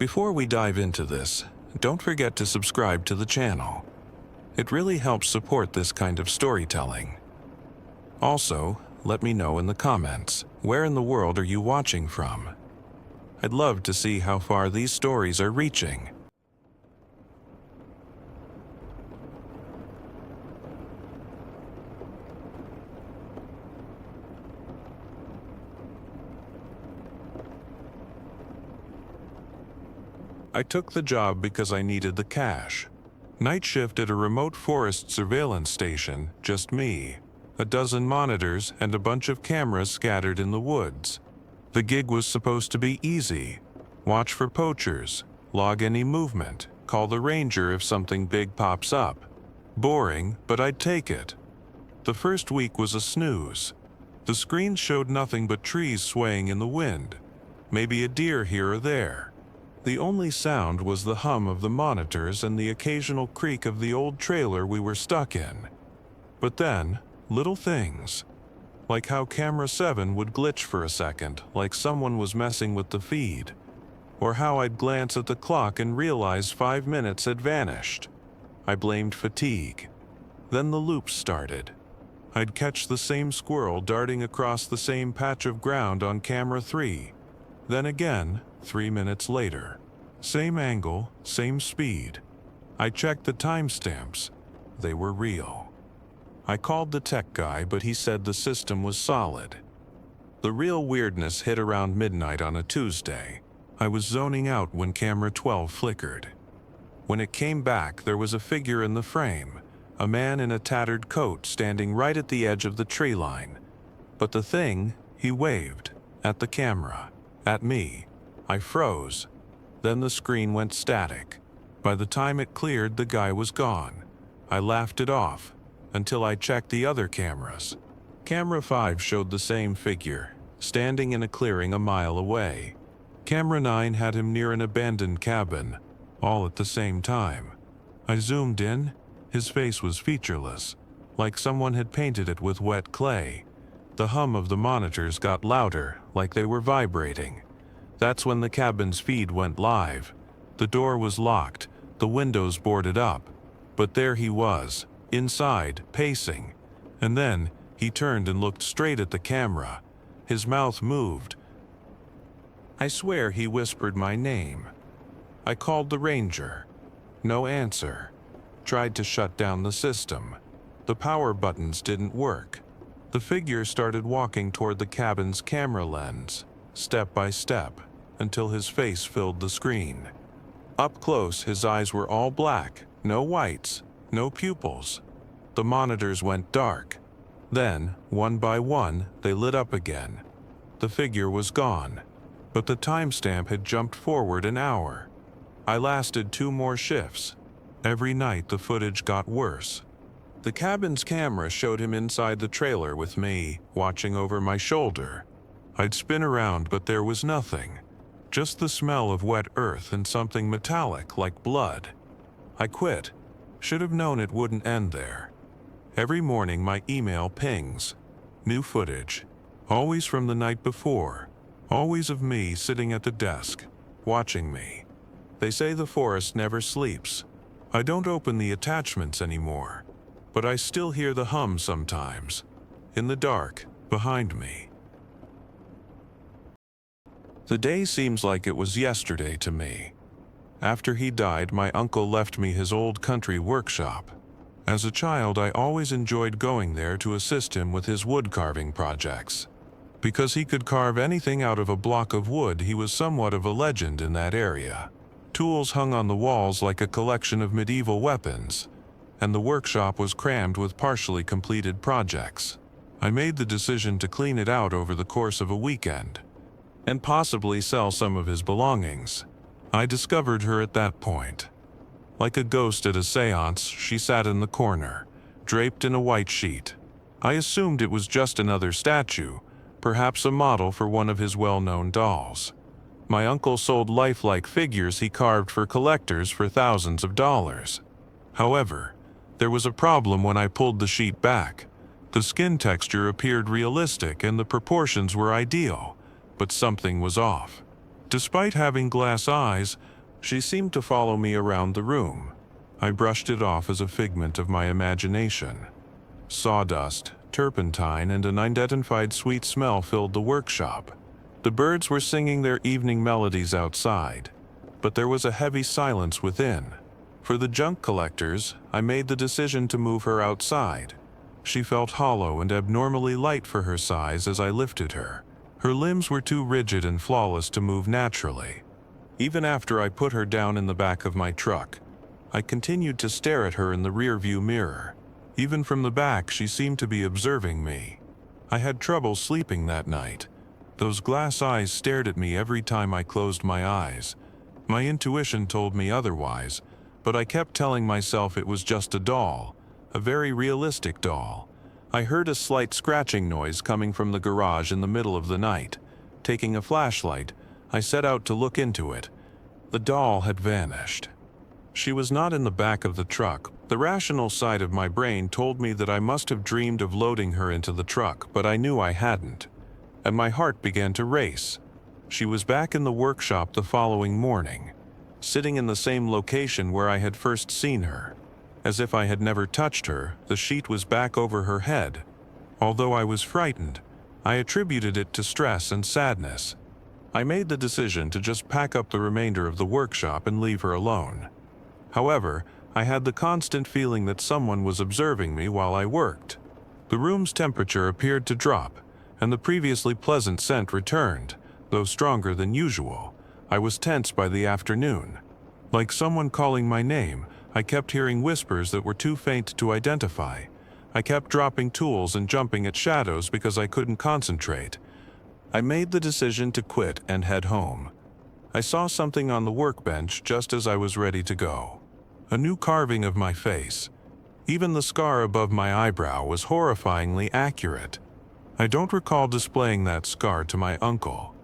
Before we dive into this, don't forget to subscribe to the channel. It really helps support this kind of storytelling. Also, let me know in the comments, where in the world are you watching from? I'd love to see how far these stories are reaching. I took the job because I needed the cash. Night shift at a remote forest surveillance station, just me. A dozen monitors and a bunch of cameras scattered in the woods. The gig was supposed to be easy. Watch for poachers, log any movement, call the ranger if something big pops up. Boring, but I'd take it. The first week was a snooze. The screen showed nothing but trees swaying in the wind. Maybe a deer here or there. The only sound was the hum of the monitors and the occasional creak of the old trailer we were stuck in. But then, little things. Like how camera 7 would glitch for a second, like someone was messing with the feed. Or how I'd glance at the clock and realize 5 minutes had vanished. I blamed fatigue. Then the loops started. I'd catch the same squirrel darting across the same patch of ground on camera 3. Then again, 3 minutes later. Same angle, same speed. I checked the timestamps. They were real. I called the tech guy, but he said the system was solid. The real weirdness hit around midnight on a Tuesday. I was zoning out when camera 12 flickered. When it came back, there was a figure in the frame, a man in a tattered coat standing right at the edge of the tree line. But the thing, he waved, at the camera, at me. I froze. Then the screen went static. By the time it cleared, the guy was gone. I laughed it off, until I checked the other cameras. Camera 5 showed the same figure, standing in a clearing a mile away. Camera 9 had him near an abandoned cabin, all at the same time. I zoomed in. His face was featureless, like someone had painted it with wet clay. The hum of the monitors got louder, like they were vibrating. That's when the cabin's feed went live. The door was locked, the windows boarded up. But there he was, inside, pacing. And then, he turned and looked straight at the camera. His mouth moved. I swear he whispered my name. I called the ranger. No answer. Tried to shut down the system. The power buttons didn't work. The figure started walking toward the cabin's camera lens, step by step, until his face filled the screen. Up close, his eyes were all black, no whites, no pupils. The monitors went dark. Then, one by one, they lit up again. The figure was gone, but the timestamp had jumped forward an hour. I lasted 2 more shifts. Every night the footage got worse. The cabin's camera showed him inside the trailer with me, watching over my shoulder. I'd spin around, but there was nothing. Just the smell of wet earth and something metallic like blood. I quit. Should have known it wouldn't end there. Every morning my email pings. New footage. Always from the night before. Always of me sitting at the desk, watching me. They say the forest never sleeps. I don't open the attachments anymore, but I still hear the hum sometimes. In the dark, behind me. The day seems like it was yesterday to me. After he died, my uncle left me his old country workshop. As a child, I always enjoyed going there to assist him with his wood carving projects. Because he could carve anything out of a block of wood, he was somewhat of a legend in that area. Tools hung on the walls like a collection of medieval weapons, and the workshop was crammed with partially completed projects. I made the decision to clean it out over the course of a weekend, and possibly sell some of his belongings. I discovered her at that point. Like a ghost at a seance, she sat in the corner, draped in a white sheet. I assumed it was just another statue, perhaps a model for one of his well-known dolls. My uncle sold lifelike figures he carved for collectors for thousands of dollars. However, there was a problem when I pulled the sheet back. The skin texture appeared realistic and the proportions were ideal, but something was off. Despite having glass eyes, she seemed to follow me around the room. I brushed it off as a figment of my imagination. Sawdust, turpentine, and an unidentified sweet smell filled the workshop. The birds were singing their evening melodies outside, but there was a heavy silence within. For the junk collectors, I made the decision to move her outside. She felt hollow and abnormally light for her size as I lifted her. Her limbs were too rigid and flawless to move naturally. Even after I put her down in the back of my truck, I continued to stare at her in the rearview mirror. Even from the back, she seemed to be observing me. I had trouble sleeping that night. Those glass eyes stared at me every time I closed my eyes. My intuition told me otherwise, but I kept telling myself it was just a doll, a very realistic doll. I heard a slight scratching noise coming from the garage in the middle of the night. Taking a flashlight, I set out to look into it. The doll had vanished. She was not in the back of the truck. The rational side of my brain told me that I must have dreamed of loading her into the truck, but I knew I hadn't. And my heart began to race. She was back in the workshop the following morning, sitting in the same location where I had first seen her. As if I had never touched her, the sheet was back over her head. Although I was frightened, I attributed it to stress and sadness. I made the decision to just pack up the remainder of the workshop and leave her alone. However, I had the constant feeling that someone was observing me while I worked. The room's temperature appeared to drop, and the previously pleasant scent returned, though stronger than usual. I was tense by the afternoon. Like someone calling my name, I kept hearing whispers that were too faint to identify. I kept dropping tools and jumping at shadows because I couldn't concentrate. I made the decision to quit and head home. I saw something on the workbench just as I was ready to go. A new carving of my face. Even the scar above my eyebrow was horrifyingly accurate. I don't recall displaying that scar to my uncle.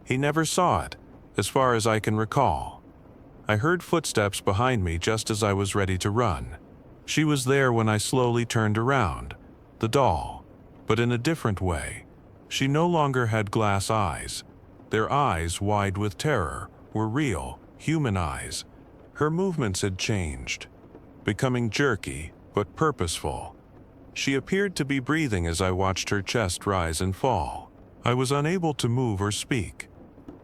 He never saw it, as far as I can recall. I heard footsteps behind me just as I was ready to run. She was there when I slowly turned around, the doll, but in a different way. She no longer had glass eyes. Their eyes, wide with terror, were real, human eyes. Her movements had changed, becoming jerky but purposeful. She appeared to be breathing as I watched her chest rise and fall. I was unable to move or speak.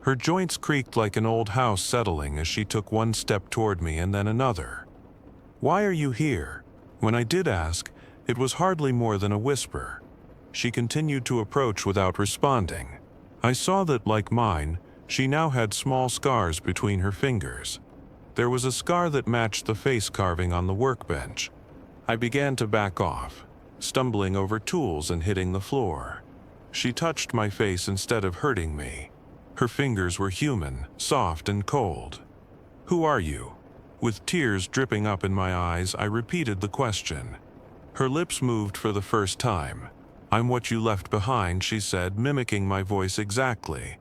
Her joints creaked like an old house settling as she took one step toward me and then another. "Why are you here?" When I did ask, it was hardly more than a whisper. She continued to approach without responding. I saw that, like mine, she now had small scars between her fingers. There was a scar that matched the face carving on the workbench. I began to back off, stumbling over tools and hitting the floor. She touched my face instead of hurting me. Her fingers were human, soft and cold. "Who are you?" With tears dripping up in my eyes, I repeated the question. Her lips moved for the first time. "I'm what you left behind," she said, mimicking my voice exactly.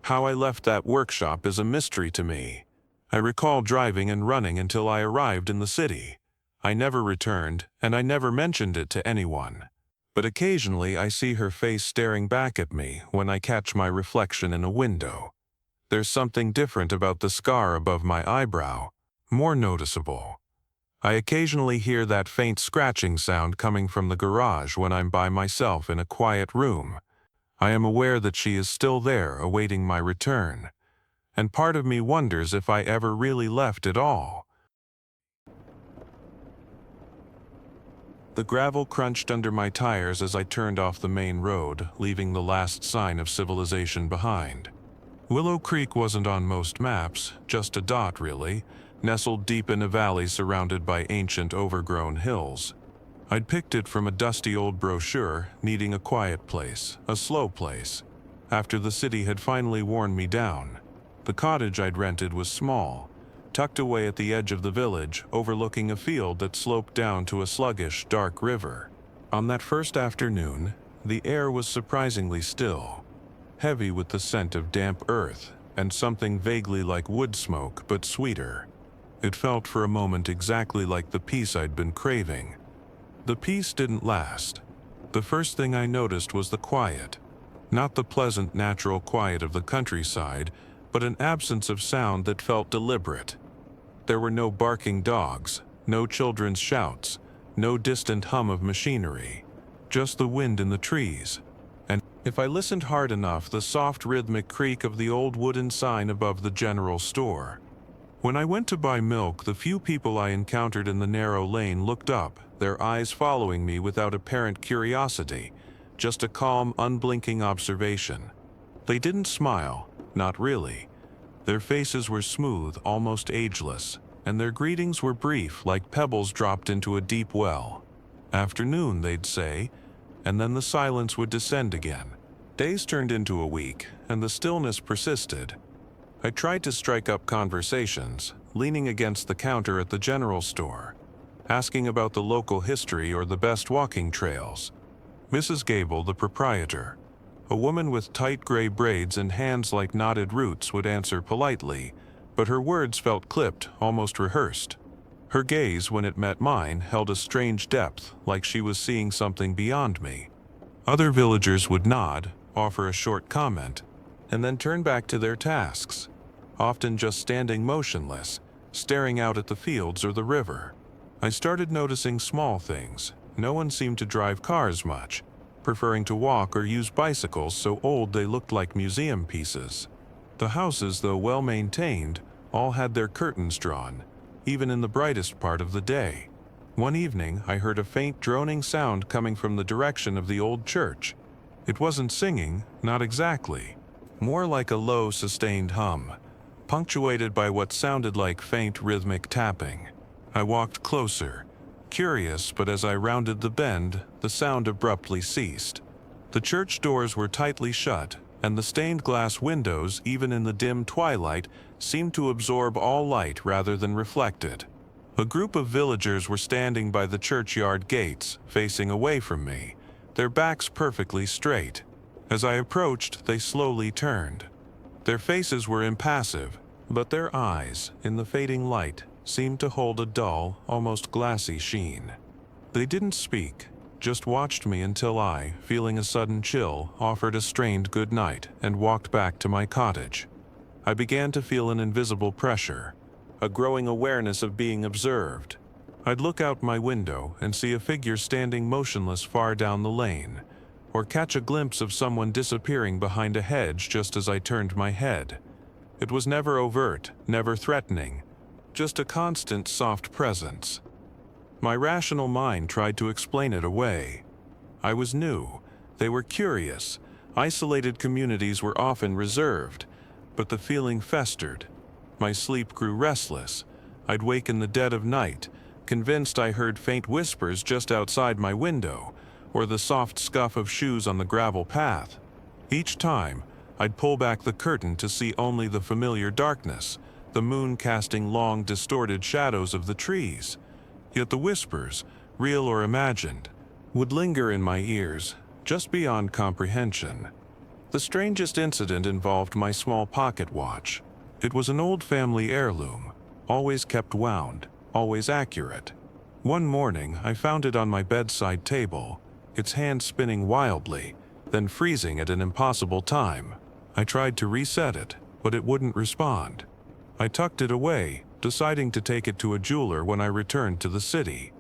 How I left that workshop is a mystery to me. I recall driving and running until I arrived in the city. I never returned, and I never mentioned it to anyone. But occasionally I see her face staring back at me when I catch my reflection in a window. There's something different about the scar above my eyebrow, more noticeable. I occasionally hear that faint scratching sound coming from the garage when I'm by myself in a quiet room. I am aware that she is still there, awaiting my return. And part of me wonders if I ever really left at all. The gravel crunched under my tires as I turned off the main road, leaving the last sign of civilization behind. Willow Creek wasn't on most maps, just a dot really, nestled deep in a valley surrounded by ancient overgrown hills. I'd picked it from a dusty old brochure, needing a quiet place, a slow place. After the city had finally worn me down. The cottage I'd rented was small, tucked away at the edge of the village, overlooking a field that sloped down to a sluggish, dark river. On that first afternoon, the air was surprisingly still, heavy with the scent of damp earth and something vaguely like wood smoke, but sweeter. It felt for a moment exactly like the peace I'd been craving. The peace didn't last. The first thing I noticed was the quiet. Not the pleasant, natural quiet of the countryside, but an absence of sound that felt deliberate. There were no barking dogs, no children's shouts, no distant hum of machinery, just the wind in the trees. And if I listened hard enough, the soft rhythmic creak of the old wooden sign above the general store. When I went to buy milk, the few people I encountered in the narrow lane looked up, their eyes following me without apparent curiosity, just a calm, unblinking observation. They didn't smile, not really. Their faces were smooth, almost ageless, and their greetings were brief, like pebbles dropped into a deep well. "Afternoon," they'd say, and then the silence would descend again. Days turned into a week, and the stillness persisted. I tried to strike up conversations, leaning against the counter at the general store, asking about the local history or the best walking trails. Mrs. Gable, the proprietor, a woman with tight gray braids and hands like knotted roots, would answer politely, but her words felt clipped, almost rehearsed. Her gaze, when it met mine, held a strange depth, like she was seeing something beyond me. Other villagers would nod, offer a short comment, and then turn back to their tasks, often just standing motionless, staring out at the fields or the river. I started noticing small things. No one seemed to drive cars much, preferring to walk or use bicycles so old they looked like museum pieces. The houses, though well maintained, all had their curtains drawn, even in the brightest part of the day. One evening, I heard a faint droning sound coming from the direction of the old church. It wasn't singing, not exactly. More like a low, sustained hum, punctuated by what sounded like faint rhythmic tapping. I walked closer, curious, but as I rounded the bend, the sound abruptly ceased. The church doors were tightly shut, and the stained glass windows, even in the dim twilight, seemed to absorb all light rather than reflect it. A group of villagers were standing by the churchyard gates, facing away from me, their backs perfectly straight. As I approached, they slowly turned. Their faces were impassive, but their eyes, in the fading light, seemed to hold a dull, almost glassy sheen. They didn't speak, just watched me until I, feeling a sudden chill, offered a strained good night and walked back to my cottage. I began to feel an invisible pressure, a growing awareness of being observed. I'd look out my window and see a figure standing motionless far down the lane, or catch a glimpse of someone disappearing behind a hedge just as I turned my head. It was never overt, never threatening, just a constant, soft presence. My rational mind tried to explain it away. I was new. They were curious. Isolated communities were often reserved, but the feeling festered. My sleep grew restless. I'd wake in the dead of night, convinced I heard faint whispers just outside my window, or the soft scuff of shoes on the gravel path. Each time, I'd pull back the curtain to see only the familiar darkness, the moon casting long, distorted shadows of the trees. Yet the whispers, real or imagined, would linger in my ears, just beyond comprehension. The strangest incident involved my small pocket watch. It was an old family heirloom, always kept wound, always accurate. One morning, I found it on my bedside table, its hand spinning wildly, then freezing at an impossible time. I tried to reset it, but it wouldn't respond. I tucked it away, deciding to take it to a jeweler when I returned to the city.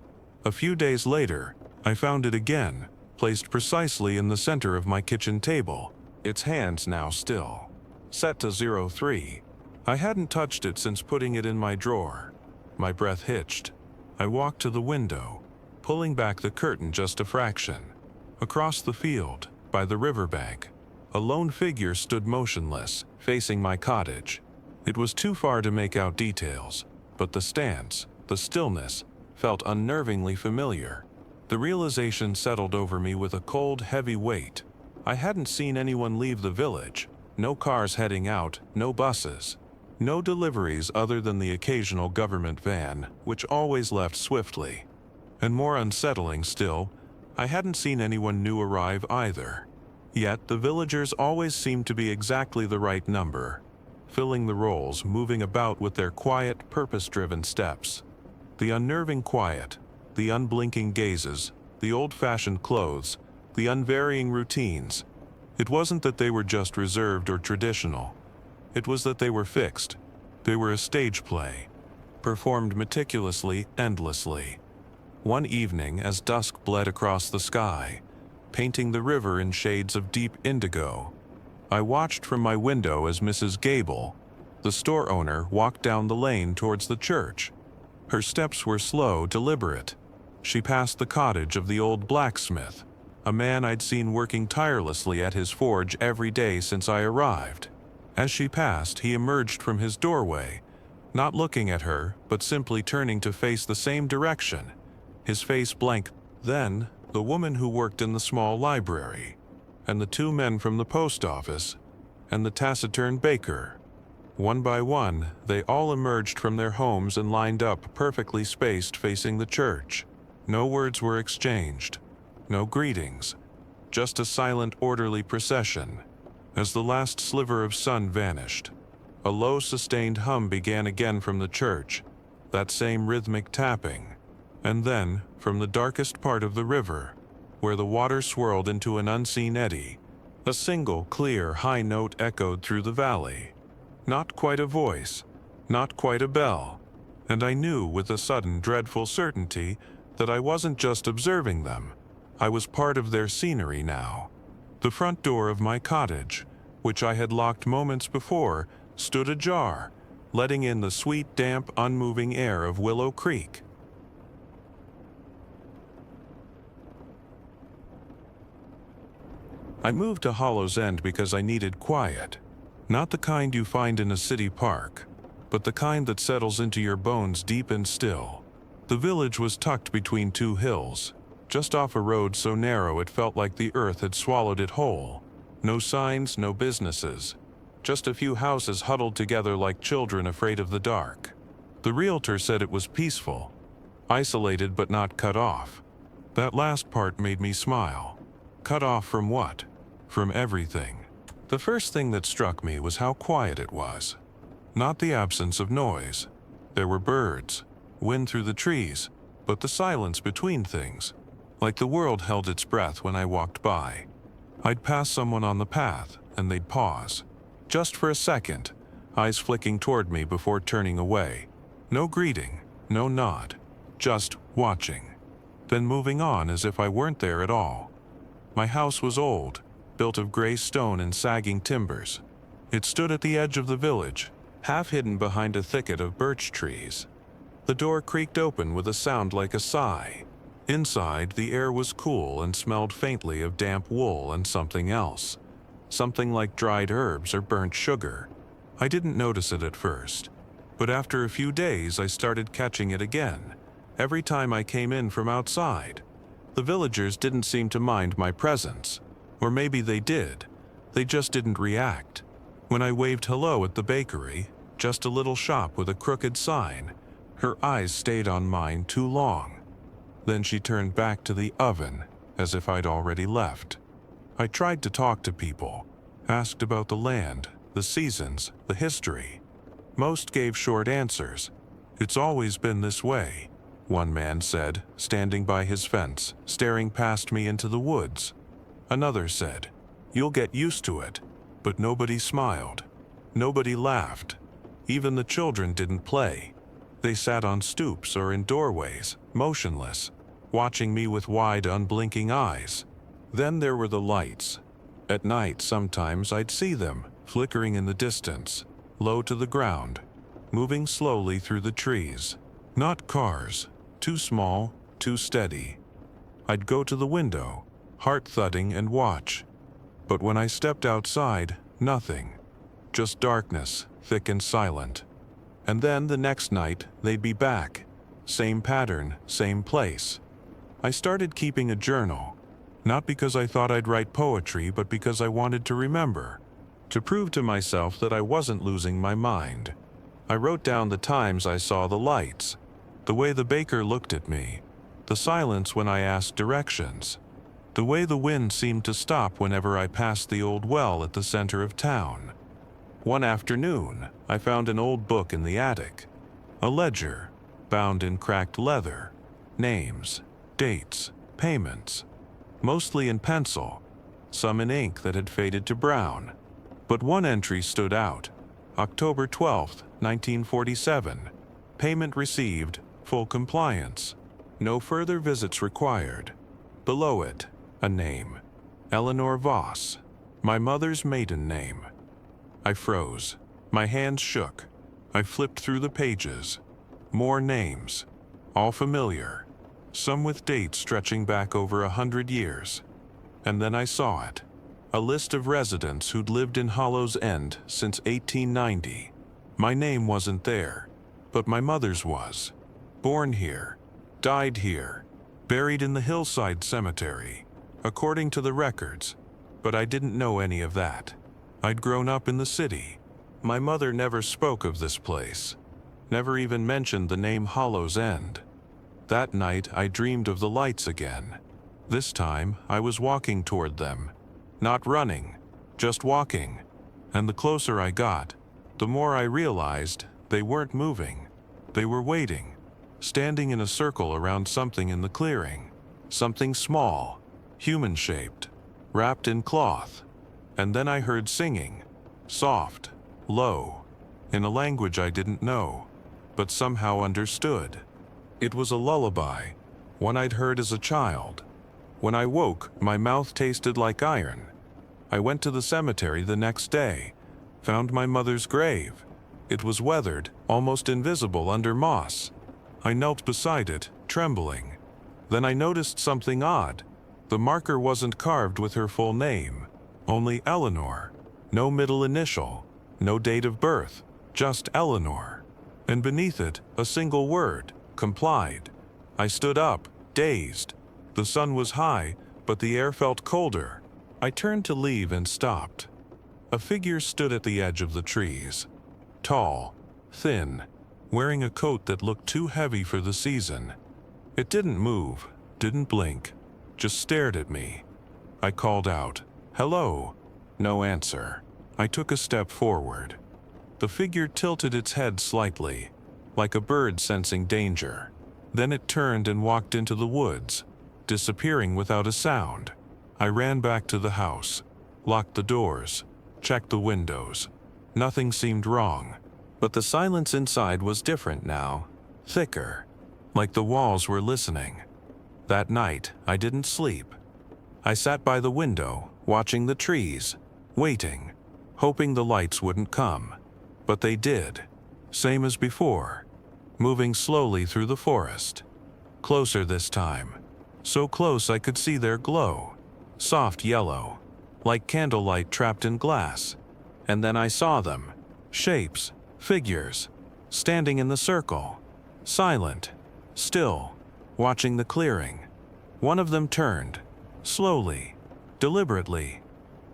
A few days later, I found it again, placed precisely in the center of my kitchen table, its hands now still, set to 03. I hadn't touched it since putting it in my drawer. My breath hitched. I walked to the window, pulling back the curtain just a fraction. Across the field, by the riverbank, a lone figure stood motionless, facing my cottage. It was too far to make out details, but the stance, the stillness, felt unnervingly familiar. The realization settled over me with a cold, heavy weight. I hadn't seen anyone leave the village. No cars heading out, no buses. No deliveries other than the occasional government van, which always left swiftly. And more unsettling still, I hadn't seen anyone new arrive either. Yet the villagers always seemed to be exactly the right number, filling the roles, moving about with their quiet, purpose-driven steps. The unnerving quiet, the unblinking gazes, the old-fashioned clothes, the unvarying routines. It wasn't that they were just reserved or traditional. It was that they were fixed. They were a stage play, performed meticulously, endlessly. One evening, as dusk bled across the sky, painting the river in shades of deep indigo, I watched from my window as Mrs. Gable, the store owner, walked down the lane towards the church. Her steps were slow, deliberate. She passed the cottage of the old blacksmith, a man I'd seen working tirelessly at his forge every day since I arrived. As she passed, he emerged from his doorway, not looking at her, but simply turning to face the same direction, his face blank. Then, the woman who worked in the small library, and the two men from the post office, and the taciturn baker. One by one, they all emerged from their homes and lined up, perfectly spaced, facing the church. No words were exchanged, no greetings, just a silent, orderly procession. As the last sliver of sun vanished, a low, sustained hum began again from the church, that same rhythmic tapping. And then, from the darkest part of the river, where the water swirled into an unseen eddy, a single, clear, high note echoed through the valley. Not quite a voice, not quite a bell, and I knew with a sudden, dreadful certainty that I wasn't just observing them. I was part of their scenery now. The front door of my cottage, which I had locked moments before, stood ajar, letting in the sweet, damp, unmoving air of Willow Creek. I moved to Hollow's End because I needed quiet. Not the kind you find in a city park, but the kind that settles into your bones deep and still. The village was tucked between two hills, just off a road so narrow it felt like the earth had swallowed it whole. No signs, no businesses. Just a few houses huddled together like children afraid of the dark. The realtor said it was peaceful, isolated but not cut off. That last part made me smile. Cut off from what? From everything. The first thing that struck me was how quiet it was. Not the absence of noise. There were birds, wind through the trees, but the silence between things. Like the world held its breath when I walked by. I'd pass someone on the path, and they'd pause. Just for a second, eyes flicking toward me before turning away. No greeting, no nod, just watching. Then moving on as if I weren't there at all. My house was old, built of gray stone and sagging timbers. It stood at the edge of the village, half hidden behind a thicket of birch trees. The door creaked open with a sound like a sigh. Inside, the air was cool and smelled faintly of damp wool and something else. Something like dried herbs or burnt sugar. I didn't notice it at first, but after a few days I started catching it again, every time I came in from outside. The villagers didn't seem to mind my presence, or maybe they did. They just didn't react. When I waved hello at the bakery, just a little shop with a crooked sign, her eyes stayed on mine too long. Then she turned back to the oven, as if I'd already left. I tried to talk to people, asked about the land, the seasons, the history. Most gave short answers. It's always been this way, one man said, standing by his fence, staring past me into the woods. Another said, you'll get used to it. But nobody smiled. Nobody laughed. Even the children didn't play. They sat on stoops or in doorways, motionless, watching me with wide, unblinking eyes. Then there were the lights. At night, sometimes I'd see them, flickering in the distance, low to the ground, moving slowly through the trees. Not cars, too small, too steady. I'd go to the window, heart thudding, and watch. But when I stepped outside, nothing. Just darkness, thick and silent. And then the next night, they'd be back. Same pattern, same place. I started keeping a journal. Not because I thought I'd write poetry, but because I wanted to remember. To prove to myself that I wasn't losing my mind. I wrote down the times I saw the lights. The way the baker looked at me. The silence when I asked directions. The way the wind seemed to stop whenever I passed the old well at the center of town. One afternoon, I found an old book in the attic. A ledger, bound in cracked leather. Names, dates, payments. Mostly in pencil, some in ink that had faded to brown. But one entry stood out. October 12, 1947. Payment received, full compliance. No further visits required. Below it, a name. Eleanor Voss, my mother's maiden name. I froze. My hands shook. I flipped through the pages. More names. All familiar. Some with dates stretching back over 100 years. And then I saw it. A list of residents who'd lived in Hollow's End since 1890. My name wasn't there, but my mother's was. Born here. Died here. Buried in the hillside cemetery, according to the records. But I didn't know any of that. I'd grown up in the city. My mother never spoke of this place. Never even mentioned the name Hollow's End. That night I dreamed of the lights again. This time I was walking toward them. Not running, just walking. And the closer I got, the more I realized they weren't moving. They were waiting, standing in a circle around something in the clearing. Something small, human-shaped, wrapped in cloth. And then I heard singing, soft, low, in a language I didn't know, but somehow understood. It was a lullaby, one I'd heard as a child. When I woke, my mouth tasted like iron. I went to the cemetery the next day, found my mother's grave. It was weathered, almost invisible under moss. I knelt beside it, trembling. Then I noticed something odd. The marker wasn't carved with her full name, only Eleanor. No middle initial, no date of birth, just Eleanor. And beneath it, a single word, complied. I stood up, dazed. The sun was high, but the air felt colder. I turned to leave and stopped. A figure stood at the edge of the trees. Tall, thin, wearing a coat that looked too heavy for the season. It didn't move, didn't blink, just stared at me. I called out, "Hello." No answer. I took a step forward. The figure tilted its head slightly, like a bird sensing danger. Then it turned and walked into the woods, disappearing without a sound. I ran back to the house, locked the doors, checked the windows. Nothing seemed wrong, but the silence inside was different now, thicker, like the walls were listening. That night, I didn't sleep. I sat by the window, watching the trees, waiting, hoping the lights wouldn't come. But they did, same as before, moving slowly through the forest. Closer this time, so close I could see their glow. Soft yellow, like candlelight trapped in glass. And then I saw them, shapes, figures, standing in the circle, silent, still, watching the clearing. One of them turned, slowly, deliberately.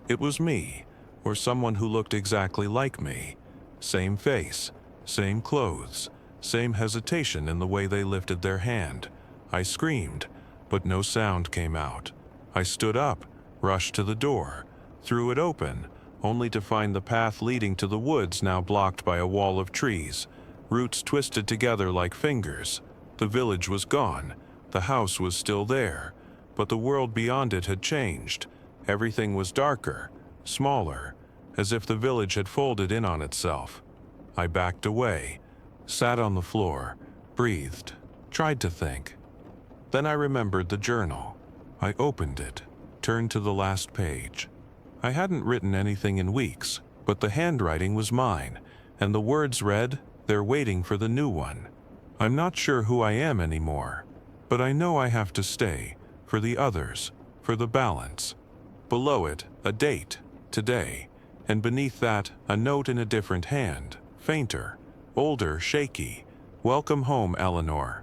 It was me, or someone who looked exactly like me. Same face, same clothes, same hesitation in the way they lifted their hand. I screamed, but no sound came out. I stood up, rushed to the door, threw it open, only to find the path leading to the woods now blocked by a wall of trees, roots twisted together like fingers. The village was gone. The house was still there, but the world beyond it had changed. Everything was darker, smaller, as if the village had folded in on itself. I backed away, sat on the floor, breathed, tried to think. Then I remembered the journal. I opened it, turned to the last page. I hadn't written anything in weeks, but the handwriting was mine, and the words read, "They're waiting for the new one." I'm not sure who I am anymore, but I know I have to stay, for the others, for the balance. Below it, a date, today, and beneath that, a note in a different hand, fainter, older, shaky. "Welcome home, Eleanor.